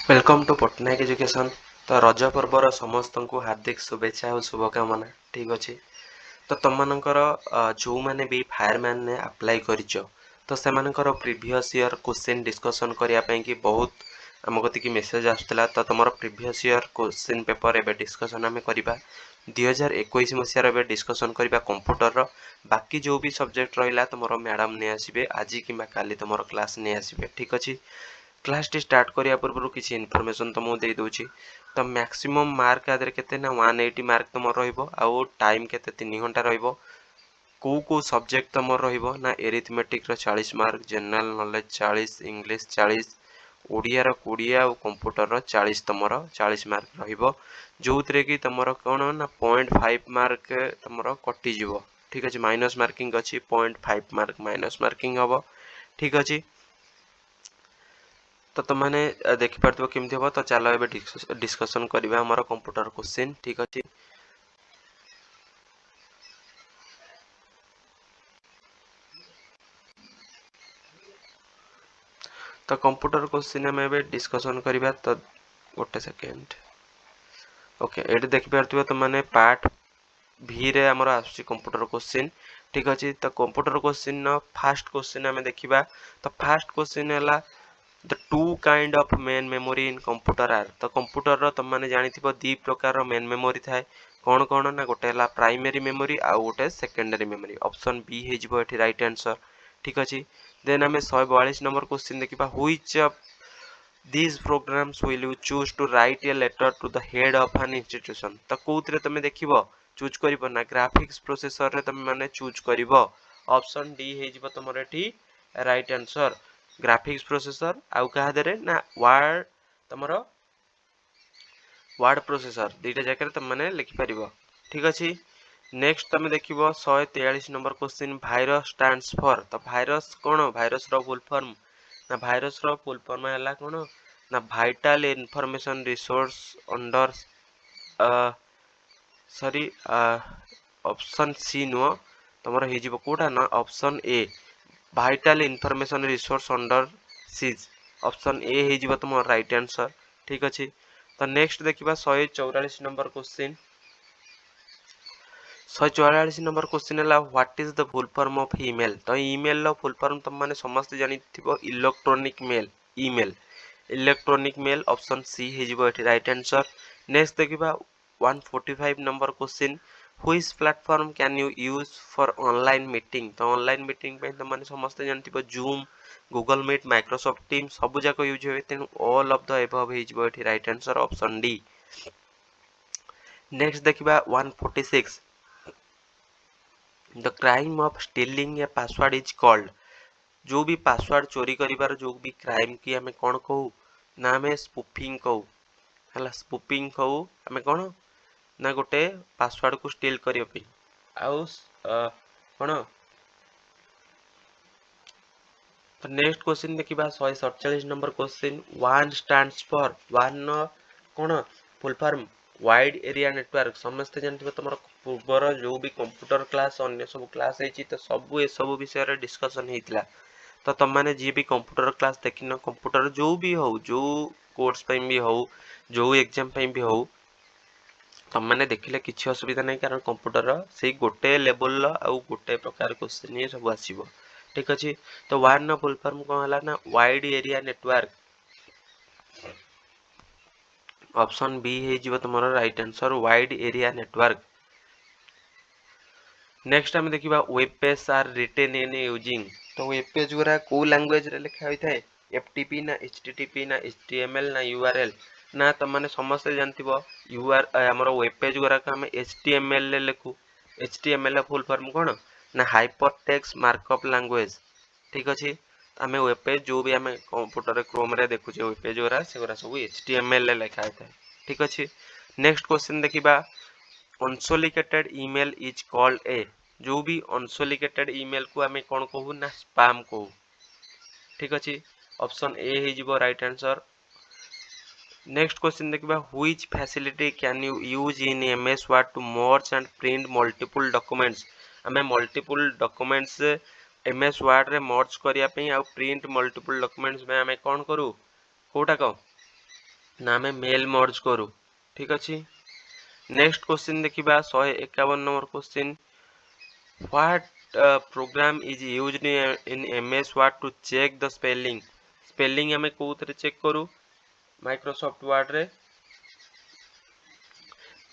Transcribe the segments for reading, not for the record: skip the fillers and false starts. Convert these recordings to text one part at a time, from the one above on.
Welcome to Patnaik education. तो रज पर्वर समस्त को हार्दिक शुभेच्छा और शुभकामना। ठीक अच्छे तो तुम मानकर जो मैंने भी फायरमैन ने अप्लाई करिच तो से प्रीवियस ईयर क्वेश्चन डिस्कशन करने कि बहुत आम कति मेसेज आसला। तो तुम प्रीवियस ईयर क्वेश्चन पेपर एवं डिस्कसन आम करवा 2021 मसीहार डिस्कसन करवा कंप्यूटर बाकी जो भी सब्जेक्ट रहा तुम मैडम नहीं आसबे आज कि तुम क्लास नहीं आसबे। ठीक अच्छे क्लास टी स्टार्ट करिया पूर्व किसी इनफॉरमेशन तुमको दे दूची। तो मैक्सिमम मार्क आदि केते ना 180 मार्क तुम रहिबो आउ टाइम केते 3 घंटा रहिबो। को सब्जेक्ट तुम रहिबो ना एरिथमेटिक रो 40 mark, general knowledge 40, English 40, Odia रो 20 आउ कंप्यूटर रो 40 तुमरो 40 मार्क रहिबो। जोउतरे कि तुमरो कोन ना 0.5 मार्क तुमरो कटि जिवो। ठीक अछि माइनस मार्किंग अछि 0.5 मार्क माइनस मार्किंग हबो। ठीक अछि तो तुमने देखिपार केमती हम। तो चलो ए डिस्कसन करवा आम कंप्यूटर क्वेश्चन। ठीक अच्छे तो कंप्यूटर क्वेश्चन आम ए डिस्कसन करवा। तो गोटे सेकेंड ओके ये देखिपार तुमने पार्ट भी रे आमर आसुची कंप्यूटर क्वेश्चन। ठीक अच्छे तो कंप्यूटर क्वेश्चन फास्ट क्वेश्चन आम देखा। तो फास्ट क्वेश्चन है the two kind of main memory in computer are. तो कंप्यूटर तुम मैंने जानी दी प्रकार मेन मेमोरी थाए कौन कौन ना गोटे है प्राइमरी मेमोरी आउ गोटे सेकेंडरी मेमोरी। ऑप्शन बी हो राइट आंसर। ठीक अच्छे देन आम 142 नंबर क्वेश्चन देखा which of these programs will you choose to write a letter to the head of an institution। तो कोउतरे तुम देखिबो चूज करिबो ना ग्राफिक्स प्रोसेसर रे तुम माने चूज करिबो। ऑप्शन डी हे जिवो तुमर एठी राइट आंसर ग्राफिक्स प्रोसेसर आउ कहा देरे ना वर्ड तुमर वर्ड प्रोसेसर दुईटा जगह तुम माने लिखि परिबो। ठीक अछि नेक्स्ट तुम देखिबो 143 number question virus stands for. तो भाइरस कोन भाइरस रो फुल फॉर्म ना भाइरस रो फुल फॉर्म हैला कोन ना vital information resource under sorry option C नुह तुम हो कोटा ना option A vital information resource under seize. Option A हो तुम राइट आंसर। ठीक अच्छे तो नेक्स्ट देखा 144 नंबर क्वेश्चन 144 नंबर क्वेश्चन है what is the full form of email. तो ईमेल रो फुल फॉर्म तुम माने समस्त जानी electronic mail email electronic mail. Option C हो राइट आंसर। नेक्स्ट देखा 145 number question which platform can you use for online meeting. तो ऑनलाइन मीटिंग पे तुम माने समस्त जानथिबो Zoom Google Meet Microsoft team सब जाक यूज होवे तेणु ऑल ऑफ द एबव हो right answer option D. Next देखा 146 the crime of stealing a password is called. जो भी पासवर्ड चोरी करिवार जो भी क्राइम की आमे कौन कहू ना आमे स्पूफिंग कहू है स्पूफिंग कहू आमे कौन ना गोटे पासवर्ड को स्टील करने आउ कौन। तो नेक्स्ट क्वेश्चन देखा 147 number question one stands for one कौन full form wide area network. समस्ते जानते तुम पूर्वर जो भी कंप्यूटर क्लास अन्य सब क्लास है तो सब ए सब विषय डिस्कसन होता। तो तुम मैंने जी भी कंप्यूटर क्लास देखिन कंप्यूटर जो भी हो जो कोर्स भी हो जो एग्जाम भी हो तुम मैंने देखिले किसी असुविधा नहीं कारण कंप्यूटर से गोटे लेवल आउ गोटे प्रकार क्वेश्चन ये सब आसो। ठीक अच्छे तो वान फुल फॉर्म कौन है ना wide area network. Option B हो तुम right answer wide area network. Next आम देखा web page are written in using. तो वेब पेज गुरा को लैंग्वेज रे लिखा होता है एफटीपी ना एचटीटीपी ना एचटीएमएल ना यूआरएल ना तुम मैंने समस्ते जानथिबो यूआर हमर वेब पेज गुरा आम एचटीएमएल रे लिखू। एचटीएमएल फुल फॉर्म कौन ना हाइपरटेक्स्ट मार्कअप लैंग्वेज। ठीक अच्छे आम वेब पेज जो भी आम कंप्यूटर क्रोम रे देखुचे वेब पेज गुरा से गुरा सब एचटीएमएल रे लिखा होता है। ठीक अच्छे नेक्स्ट क्वेश्चन देखा अनसोलिकेटेड ईमेल इज कॉल्ड ए। जो भी अनसोलिकेटेड ईमेल को आम कौन कहू ना स्पैम कहू। ठीक अच्छे ऑप्शन ए हो राइट आंसर। नेक्स्ट क्वेश्चन देखा which facility can you use in MS Word to merge and print multiple documents. आम मल्टीपल डॉक्यूमेंट्स एमएस वर्ड रे मर्ज करिया पई आ प्रिंट मल्टीपल डॉक्यूमेंट्स में आम कौन करू कोटा कह ना आम मेल मर्ज करू। ठीक अच्छे। नेक्स्ट क्वेश्चन देखिबा 151 number question what program is used in MS Word to check the spelling. Spelling आम कोथरे चेक करू माइक्रोसॉफ्ट वर्ड रे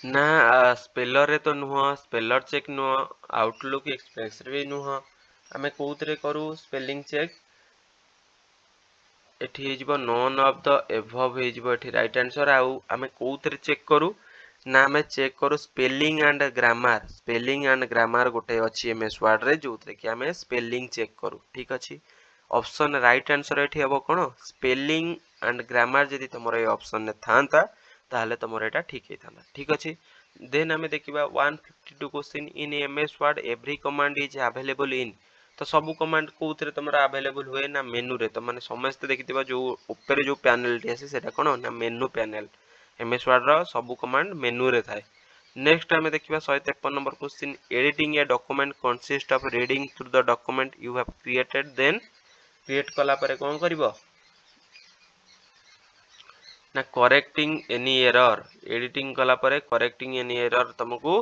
ना स्पेलर रे तो नुह स्पेलर चेक नुह आउटलुक एक्सप्रेस रे नुह आम कोथरे करू स्पेलिंग चेक एठी हेजिबो नोन ऑफ द एभव हेजिबो एठी राइट आंसर आउ आमे कोउथरे चेक करू ना आमे चेक करू स्पेलिंग एंड ग्रामर गोटे अछि एमएस वर्ड रे जोथरे कि आमे स्पेलिंग चेक करू। ठीक अछि। ऑप्शन राइट आंसर एठी हबो कोन स्पेलिंग एंड ग्रामर जदि तमरो ए ऑप्शन ने थांता ताहले तमरो एटा ठीक हेताना। ठीक अछि। देन आमे देखिबा 152 question in MS word every command is available in. तो सब कमांड कोथरे तमरा अवेलेबल हुए ना मेनू रे। तो माने समस्त देखिथिबा जो ऊपर जो पैनल टी आसी सेटा कोन ना मेनू पैनल। एमएस वर्ड रो सब कमांड मेनू रे थाए। नेक्स्ट हमें देखिबा 153 number question editing a document consist of reading through the document you have created then create कला परे कोन करिवो ना करेक्टिंग एनी एरर। एडिटिंग कला परे करेक्टिंग एनी एरर तुमको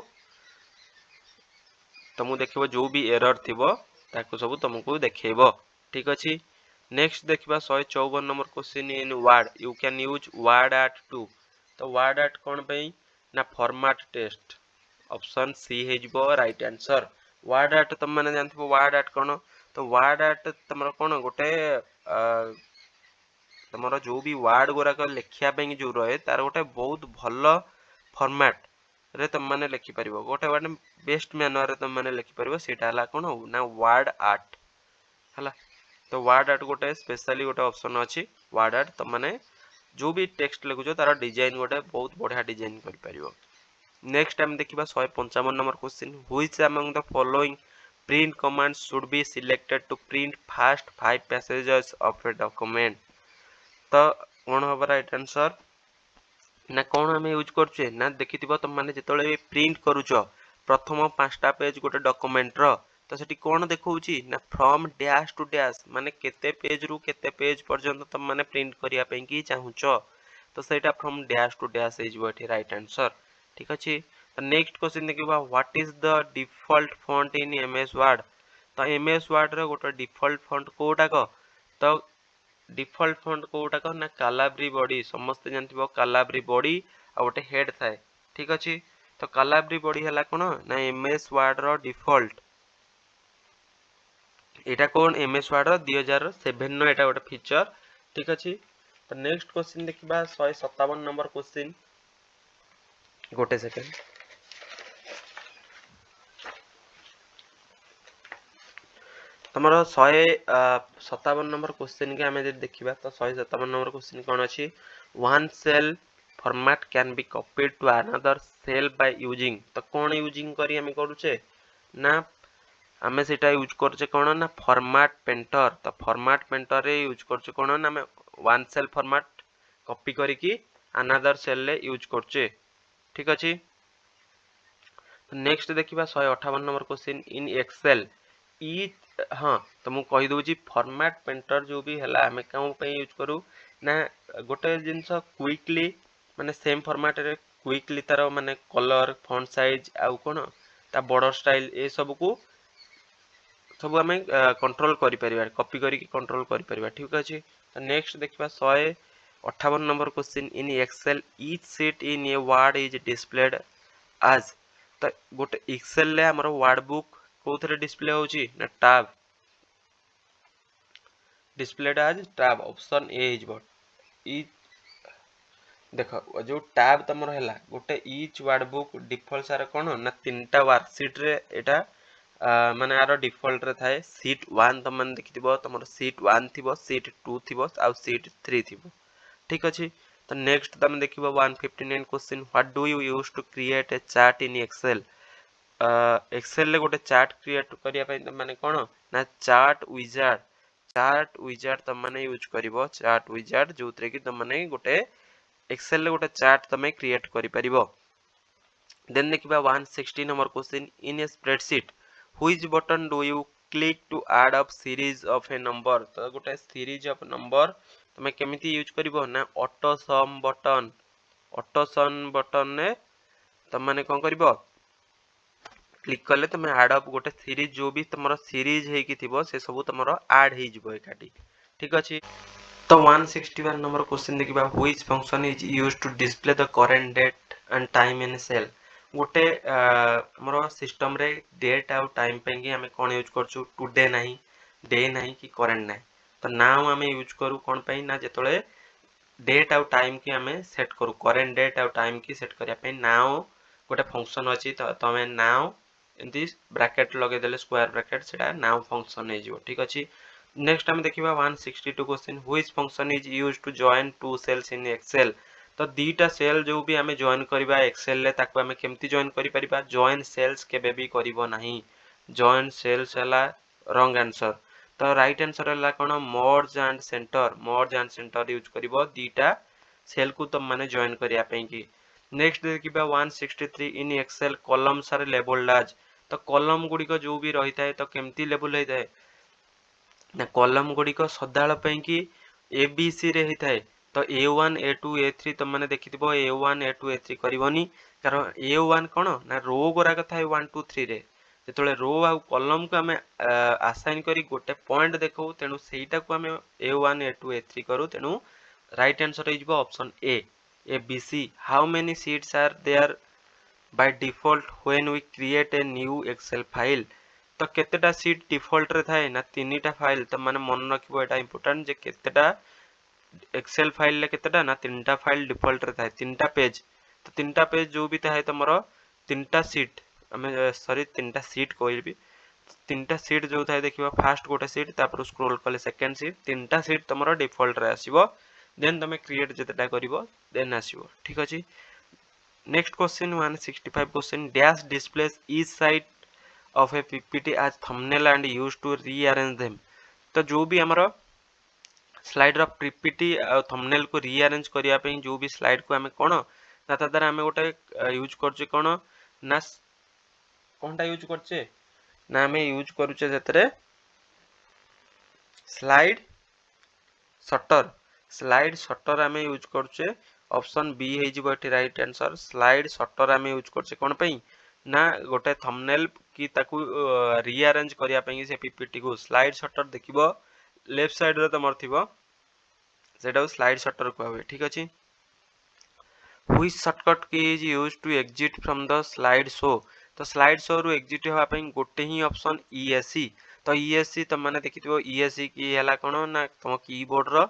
देखिबो जो भी एरर थिबो ताको सब तुमको देखैबो। ठीक अछि। नेक्स्ट देखिबा 154 number question in Word you can use Word Art to. तो वर्ड आर्ट कोन पई ना फॉर्मेट टेस्ट। ऑप्शन सी हे जिवो राइट आंसर। वर्ड आर्ट तुम माने जानथिबो वर्ड आर्ट कोन। तो वर्ड आर्ट तमरो कोन गोटे तमरो जो भी वर्ड गोरा को लेखिया पे जो रहे तार गोटे बहुत भलो फॉर्मेट रे तुम माने लिखि परिबो गोटे वर्ड बेस्ट मैनर रे तुम माने लिखि परिबो सेटा हला कोन ना वर्ड आर्ट हला। तो वर्ड आर्ट गोटे स्पेशली गोटे ऑप्शन अछि वर्ड आर्ट तुम माने जो भी टेक्स्ट लिखुछो तार डिजाइन गोटे बहुत बढ़िया डिजाइन कर परिबो। नेक्स्ट टाइम देखिबा 155 number question which among the following print commands should be selected to print first 5 passages of a document. तो कोन होबा राइट आंसर ना कोन हमें यूज करछे ना देखिथिबो तुम माने जेतले प्रिंट करूछो प्रथम 5टा पेज गोटे डॉक्यूमेंट रो तो सेठी कोन देखौची ना फ्रॉम डैश टू डैश माने केते पेज रु केते पेज पर्यंत तुम माने प्रिंट करिया पे की चाहुचो तो सेटा फ्रॉम डैश टू डैश हेजबो एठी राइट आंसर। ठीक अछि। तो नेक्स्ट क्वेश्चन देखिबा what is the default font in MS word. तो एमएस वर्ड रे गोटे डिफॉल्ट फॉन्ट कोटा को तो डिफॉल्ट फॉन्ट कोटा को ना कालाब्री बॉडी समस्त जानथिबो कालाब्री बॉडी आ गोटे हेड थाए। ठीक अछि। तो कालाब्री बॉडी हला कोन ना एमएस वर्ड रो डिफॉल्ट एटा कोन एमएस वर्ड रो 2007 नो एटा गोटे फीचर। ठीक अछि। तो नेक्स्ट क्वेश्चन देखिबा 157 नंबर क्वेश्चन गोटे सेकंड तमरो 157 नंबर क्वेश्चन के हमें देखिबा तो 157 नंबर क्वेश्चन कोन अछि one cell format can be copied to another cell by using. तो कोन यूजिंग करी हमें करूचे ना हमें सेटा यूज करछे कोन ना फॉर्मेट पेंटर। तो फॉर्मेट पेंटर रे यूज करछे कोन ना हमें वन सेल फॉर्मेट कॉपी करी की अनदर सेल ले यूज करछे। ठीक अछि। तो नेक्स्ट देखिबा 158 नंबर क्वेश्चन इन एक्सेल ई हाँ तो मु कहि दोची फॉर्मेट पेंटर जो भी हला हमें काउ पे यूज करू ना गोटे जिंस क्विकली माने सेम फॉर्मेट रे क्विकली तार माने कलर फॉन्ट साइज आउ कोन ता बॉर्डर स्टाइल ए सब को सब हमें कंट्रोल करि परिबा कॉपी करी कंट्रोल करि परिबा। ठीक अछि। तो नेक्स्ट देखिबा 158 number question in Excel each sheet in a word is displayed as. तो गोटे एक्सेल ले हमर वर्ड बुक कोथरे डिस्प्ले होची ना टैब डिस्प्लेड आज टैब ऑप्शन ए हिजबो ई देखो जो टैब तमर हैला गोटे ईच वर्ड बुक डिफॉल्ट सारे कोन ना तीनटा वर्कशीट रे एटा माने आरो डिफॉल्ट रे थाए शीट 1 त मन देखिथिबो तमर शीट 1 थिबो शीट 2 थिबो आ शीट 3 थिबो। ठीक अछि। तो नेक्स्ट तम देखिबो 159 question what do you use to create a chart in Excel. Excel ले गोटे चार्ट क्रिएट करिया पय माने कोन ना चार्ट विजार्ड त माने यूज करिवो चार्ट विजार्ड जोतरे कि त माने गोटे एक्सेल ले गोटे चार्ट तमे क्रिएट करि परिबो। देन देखिबा 160 number question in a spreadsheet which button do you click to add up series of a number तो गोटे सीरीज ऑफ नंबर तुम केमिति यूज करिवो ना ऑटो सम बटन ने तुम माने कोन करिवो क्लिक कले तुम ऐड अप गोटे सीरीज जो भी तुमरो सीरीज हे कि थिबो से सब तुमरो ऐड हे जिवो एकाटी ठीक अछि तो 161 नंबर क्वेश्चन देखिबा which function is used to display the current date and time in cell गोटे हमरो सिस्टम रे डेट आउ टाइम पे कि हमें कोन यूज करछु टुडे नाही डे नाही कि करंट नाही तो नाउ हमें यूज करू कोन पे ना जेतोले डेट आउ टाइम की हमें सेट करू करंट डेट आउ टाइम की सेट करिया पे नाउ गोटे फंक्शन अछि तो तमे नाउ एंती ब्रैकेट लगे देले स्क्वायर ब्रैकेट सेटा नाउ फंक्शन हे जिवो ठीक अछि नेक्स्ट हम देखिबा 162 question which function is used to join two cells in Excel तो दीटा सेल जो भी हमें जॉइन करबा एक्सेल ले ताको हमें केमती जॉइन करि परिबा जॉइन सेल्स केबे भी करिवो नाही जॉइन सेल्स हला रॉन्ग आंसर तो राइट आंसर हला कोन मर्ज एंड सेंटर यूज करिवो दीटा सेल को तुम माने जॉइन करिया पे की नेक्स्ट देखिबा 163 in Excel columns are labelled as तो कॉलम गुडी को जो भी रही थाए तो केमती लेबल हे थाए ना कॉलम गुडी को सदाळ पे की ए बी सी रे हे थाए तो A1 A2 A3 तुम माने देखिथिबो A1 A2 A3 करिवोनी कारण A1 कोन ना रो गोरा कथा 1 2 3 रे जेतोले रो आ कॉलम को हमें असाइन करी गोटे पॉइंट देखौ तेनु सेईटा को हमें A1 A2 A3 करू तेनु right answer is option A A B C how many sheets are there by default when we create a new excel file तो केतेटा शीट डिफॉल्ट रे थाए ना तीनटा फाइल तो माने मन रखिबो एटा इंपोर्टेंट जे केतेटा एक्सेल फाइल ले केतेटा ना तीनटा फाइल डिफॉल्ट रे थाए तीनटा पेज तो तीनटा पेज जो भी थाए तमरो तीनटा शीट हमें सॉरी तीनटा शीट कहबी तीनटा शीट जो थाए देखिबा फर्स्ट गोटे शीट तापर स्क्रॉल कले सेकंड शीट तीनटा शीट तमरो डिफॉल्ट रे आसीबो देन तमे क्रिएट जेतेटा करिवो देन आसीबो ठीक अछि next question 165 question dash displays each side of a PPT as thumbnail and used to rearrange them तो जो भी हमरो स्लाइड रो पीपीटी और थंबनेल को रीअरेंज करिया पे जो भी स्लाइड को हमें कोन ना ता द्वारा हमें गोटे यूज करछे कोन ना कोनटा यूज करछे ना हमें यूज करूचे जेतरे स्लाइड शटर हमें यूज करछे ऑप्शन बी हे जिवो एठी राइट आंसर स्लाइड शटर हमें यूज करछे कोन पई ना गोटे थंबनेल की ताकू रीअरेंज करिया पई से पीपीटी को स्लाइड शटर देखिबो लेफ्ट साइड रे तमर थिबो सेटा स्लाइड शटर कहबे ठीक अछि which shortcut key is used to exit from the slide show तो स्लाइड शो रु एग्जिट होवा पई गोटे ही ऑप्शन ईएससी तो ईएससी त माने देखिथिबो ईएससी की हला कोन ना तम कीबोर्ड रो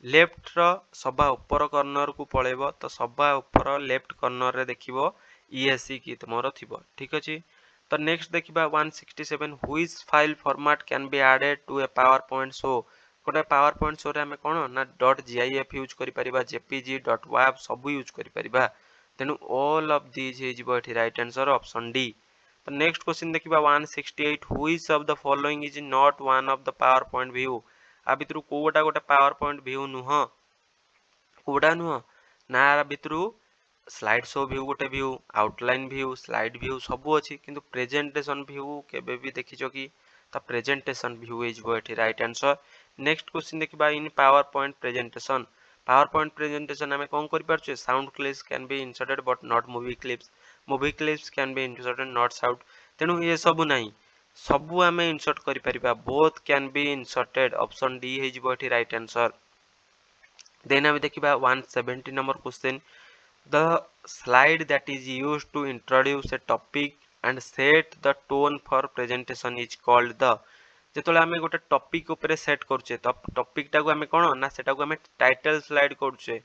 लेफ्ट रो सबा ऊपर कॉर्नर को पळेबो तो सबा ऊपर लेफ्ट कॉर्नर रे देखिबो ईएससी की तमरो थिबो ठीक अछि तो नेक्स्ट देखिबा 167 which file format can be added to a PowerPoint show कोटे पावर पॉइंट शो रे हमें कोन ना .gif यूज करि परिबा jpg .web सब यूज करि परिबा तेनु ऑल ऑफ दीज हे जिवो एठी राइट आंसर ऑप्शन डी तो नेक्स्ट क्वेश्चन देखिबा 168 which of the following is not one of the PowerPoint view आ भितरु कोटा गोटे पावर पॉइंट व्यू नुह कोडा नुह ना भितरु स्लाइड शो व्यू गोटे view outline view slide view सब अछि किंतु प्रेजेंटेशन व्यू केबे भी देखिछो कि त प्रेजेंटेशन व्यू इज वो एठी राइट आंसर नेक्स्ट क्वेश्चन देखिबा इन पावर पॉइंट प्रेजेंटेशन हमें कोन करि परछे sound clips can be inserted but not movie clips can be inserted not sound तेनु ये सब नाही सबु हमें इंसर्ट करि परिबा both can be inserted option D हे जिवो एठी राइट आंसर देन हमें देखिबा 170 number question the slide that is used to introduce a topic and set the tone for presentation is called the जेतोले हमें गोटे टॉपिक ऊपर सेट करछे तो टॉपिक टा को हमें कोन ना सेटा को हमें टाइटल स्लाइड करछे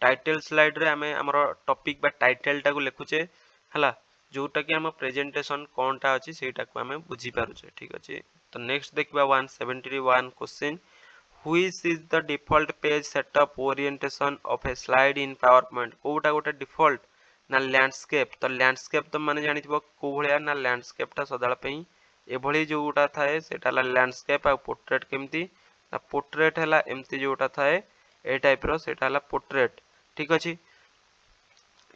टाइटल स्लाइड रे हमें हमरो टॉपिक बा टाइटल टा को लिखुछे हला जोटा कि हम प्रेजेंटेशन कोनटा अछि सेटा को हमें बुझी पारुछे ठीक अछि तो नेक्स्ट देखबा 171 question which is the default page setup orientation of a slide in PowerPoint कोटा गोटे डिफॉल्ट ना लैंडस्केप तो लैंडस्केप तो माने जानिथिबो को भलिया ना लैंडस्केप ता सदाळ पई एभली जोटा थाए सेटा ला लैंडस्केप आ पोर्ट्रेट केमती ना पोर्ट्रेट हला एमती जोटा थाए ए टाइप रो सेटा हला पोर्ट्रेट ठीक अछि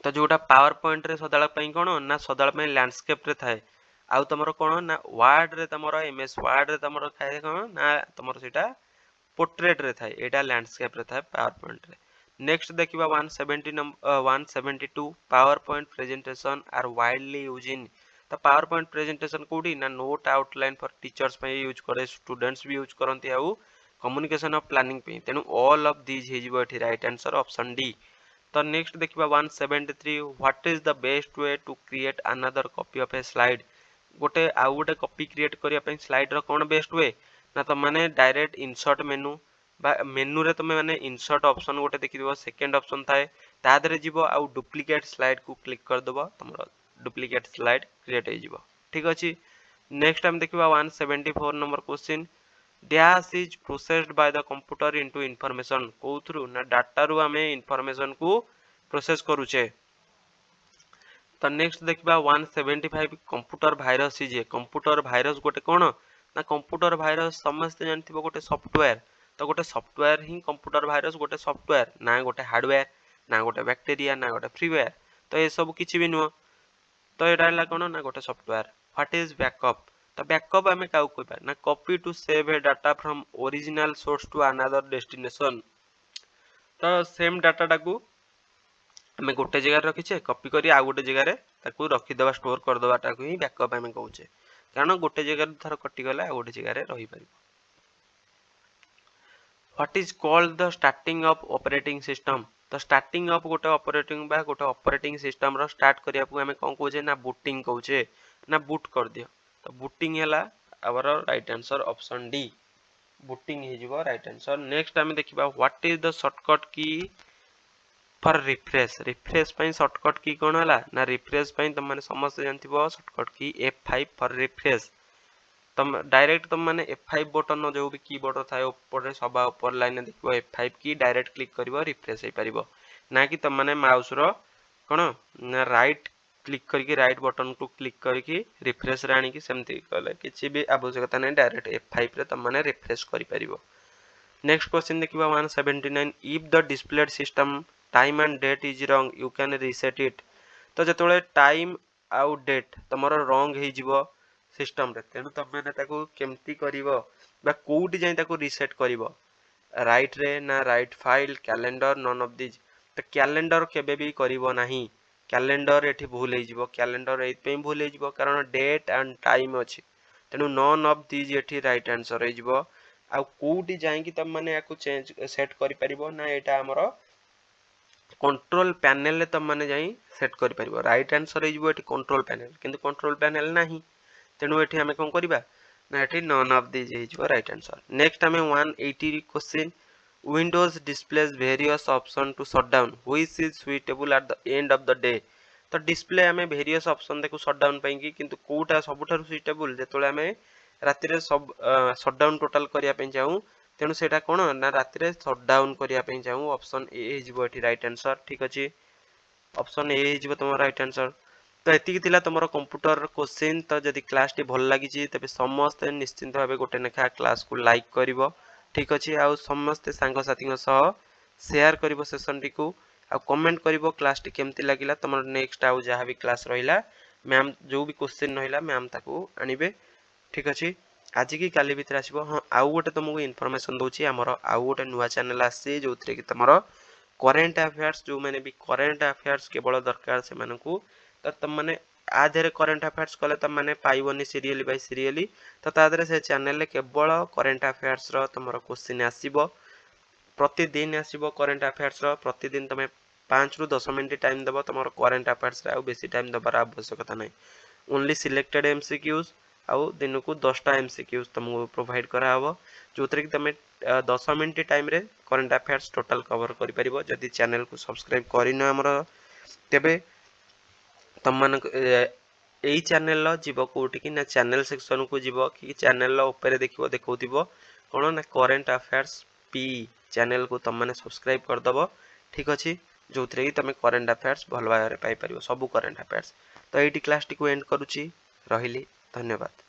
तो जोटा पावर पॉइंट रे सदाळ पई कोन ना सदाळ पई लैंडस्केप रे थाए आउ तुम कौन ना वार्ड रे तुम एमएस वार्ड रे तुम खाए कौन ना तुम सीटा पोर्ट्रेट रे थाए एटा लैंडस्केप रे थाए पावर पॉइंट रे। नेक्स्ट देखिबा 170 number 172 power point presentation are widely use in. तो पावर पॉइंट प्रेजेंटेशन कोडी ना नोट आउटलाइन फॉर टीचर्स पे यूज करे स्टूडेंट्स भी यूज करंती आउ कम्युनिकेशन ऑफ प्लानिंग पे तेनु ऑल ऑफ दिस हिजबो एठी राइट आंसर ऑप्शन डी। तो नेक्स्ट देखिबा 173 what is the best way to create another copy of a slide. गोटे आउ गोटे कॉपी क्रिएट करिया पे स्लाइड रो कोन बेस्ट वे ना तो माने डायरेक्ट इंसर्ट मेनू बा मेनू रे तुम माने इंसर्ट ऑप्शन गोटे देखिबो सेकंड ऑप्शन थाए ता देरे जीवो आउ डुप्लीकेट स्लाइड को क्लिक कर दबो तुमरो डुप्लीकेट स्लाइड क्रिएट हो जीवो ठीक अछि। नेक्स्ट हम देखिबा 174 number question dash is processed by the computer into information कोथ्रु ना डाटा रु हमें इंफॉर्मेशन को प्रोसेस करूचे। तो नेक्स्ट देखिबा 175 computer virus is computer virus गोटे कोन ना कंप्यूटर वायरस समस्त जानथिबो गोटे सॉफ्टवेयर। तो गोटे सॉफ्टवेयर ही कंप्यूटर वायरस गोटे सॉफ्टवेयर ना गोटे हार्डवेयर ना गोटे बैक्टीरिया ना गोटे फ्रीवेयर। तो ये सब किछि भी नुह तो एटा हला कोन ना गोटे सॉफ्टवेयर। व्हाट इज बैकअप तो बैकअप हमें काउ कहबा ना copy to save a data from original source to another destination. तो सेम डाटा टाकू हमें गोटे जगह रखीचे कॉपी करी आ गोटे जगह रे ताकू रखी देबा स्टोर कर देबा टाकू ही बैकअप हमें कहूचे कारण गोटे जगह थर कटि गला आ गोटे जगह रे रही परिबो। What is called the starting of operating system तो स्टार्टिंग ऑफ गोटे ऑपरेटिंग बा गोटे ऑपरेटिंग सिस्टम रो स्टार्ट करिया को हमें कोन कहूचे ना बूटिंग कहूचे ना बूट कर दियो। तो बूटिंग हैला our right answer option D booting हे जिवो राइट आंसर। नेक्स्ट हमें देखिबा what is the shortcut key for refresh refresh पई शॉर्टकट की कोन हला ना रिफ्रेश पई तुम माने समस्त जानथिबो शॉर्टकट की F5 फॉर रिफ्रेश। तुम डायरेक्ट तुम माने F5 बटन जो भी कीबोर्ड थाए ऊपर सभा ऊपर लाइन देखिबो F5 की डायरेक्ट क्लिक करिवो रिफ्रेश हे परिबो ना कि तुम माने माउस रो कोन ना राइट क्लिक करके राइट बटन को क्लिक करके रिफ्रेश रे आनी कि सेमती कले किछि भी आवश्यकता नै डायरेक्ट F5 रे तुम माने रिफ्रेश करि परिबो। नेक्स्ट क्वेश्चन देखिबा 179 if the displayed system time and date is wrong you can reset it. तो जतोले टाइम आउ डेट तमरो रॉन्ग हे जिवो सिस्टम रे तेनु तुम माने ताको केमती करिवो बा कोउटी जाई ताको रीसेट करिवो राइट रे ना write file calendar none of this. तो कैलेंडर केबे भी करिवो नाही कैलेंडर एठी भूल हे जिवो कैलेंडर एत पे भूल हे जिवो कारण डेट एंड टाइम अछि तेनु नन ऑफ दिस एठी राइट आंसर हे जिवो। आ कोउटी जाई कि तुम माने याको चेंज सेट करि परिबो ना एटा हमरो कंट्रोल पैनल रे तुम माने जाई सेट करि परिबो राइट आंसर हे जिवो एठी कंट्रोल पैनल किंतु कंट्रोल पैनल नाही तेनु एठी हमें कोन करिबा ना एठी नन ऑफ दिस हे जिवो राइट आंसर। नेक्स्ट हमें 180 question windows displays various option to shut down which is suitable at the end of the day. तो डिस्प्ले हमें वेरियस ऑप्शन देखु शट डाउन पई कि किंतु कोटा सबुठारु सुइटेबल जेतोले हमें राति रे सब शट डाउन टोटल करिया पे चाहू तेनु सेटा कोन ना राति रे शट डाउन करिया पे चाहू ऑप्शन ए हे जिवो एठी राइट आंसर ठीक अछि ऑप्शन ए हे जिवो तमरो राइट आंसर। तो एतिकी थिला तमरो कंप्यूटर क्वेश्चन। तो जदि क्लास टी भल लागि छि तबे समस्त निश्चिंत भाबे गोटे नेखा क्लास को लाइक करिवो ठीक अछि आ समस्त सांग साथी सह शेयर करिवो सेशन टी को आ कमेंट करिवो क्लास टी केमति लागिला तमरो नेक्स्ट आ जहा भी क्लास रहिला मैम जो भी क्वेश्चन रहिला मैम ताको आनिबे ठीक अछि। आज की काली भीतर आसीबो हां आउ गोटे तुमको इन्फॉर्मेशन दोची हमरो आउ गोटे नुवा चैनल आसी जोथरे कि तमरो करंट अफेयर्स जो माने भी करंट अफेयर्स केवल दरकार से मानकू तो तुम माने आधेरे करंट अफेयर्स कले तुम माने पाइबोनी सीरियली बाय सीरियली तो तादरे से चैनल ले केवल करंट अफेयर्स रो तमरो क्वेश्चन आसीबो प्रतिदिन आसीबो करंट अफेयर्स रो प्रतिदिन तमे 5 रु 10 मिनिट टाइम देबो तमरो करंट अफेयर्स रे आ बेसी टाइम दबार आवश्यकता नै ओनली सिलेक्टेड एमसीक्यूज आउ दिन को 10टा एमसीक्यूज तुमको प्रोवाइड करा हबो जोतरे कि तमे 10 मिनिट टाइम रे करंट अफेयर्स टोटल कवर करि परिबो। जदि चैनल को सब्सक्राइब करिनो हमरो तेबे तम मन एई चैनल लो जीवो कोठी कि ना चैनल सेक्शन को जीवो कि चैनल लो ऊपर देखिबो देखौथिबो कोन ना करंट अफेयर्स पी चैनल को तम माने सब्सक्राइब कर दबो ठीक अछि जोथरे कि तमे करंट अफेयर्स भल भाबरे पाई परिबो सब करंट अफेयर्स। तो एटी क्लास टी को एंड करूची रहिली धन्यवाद।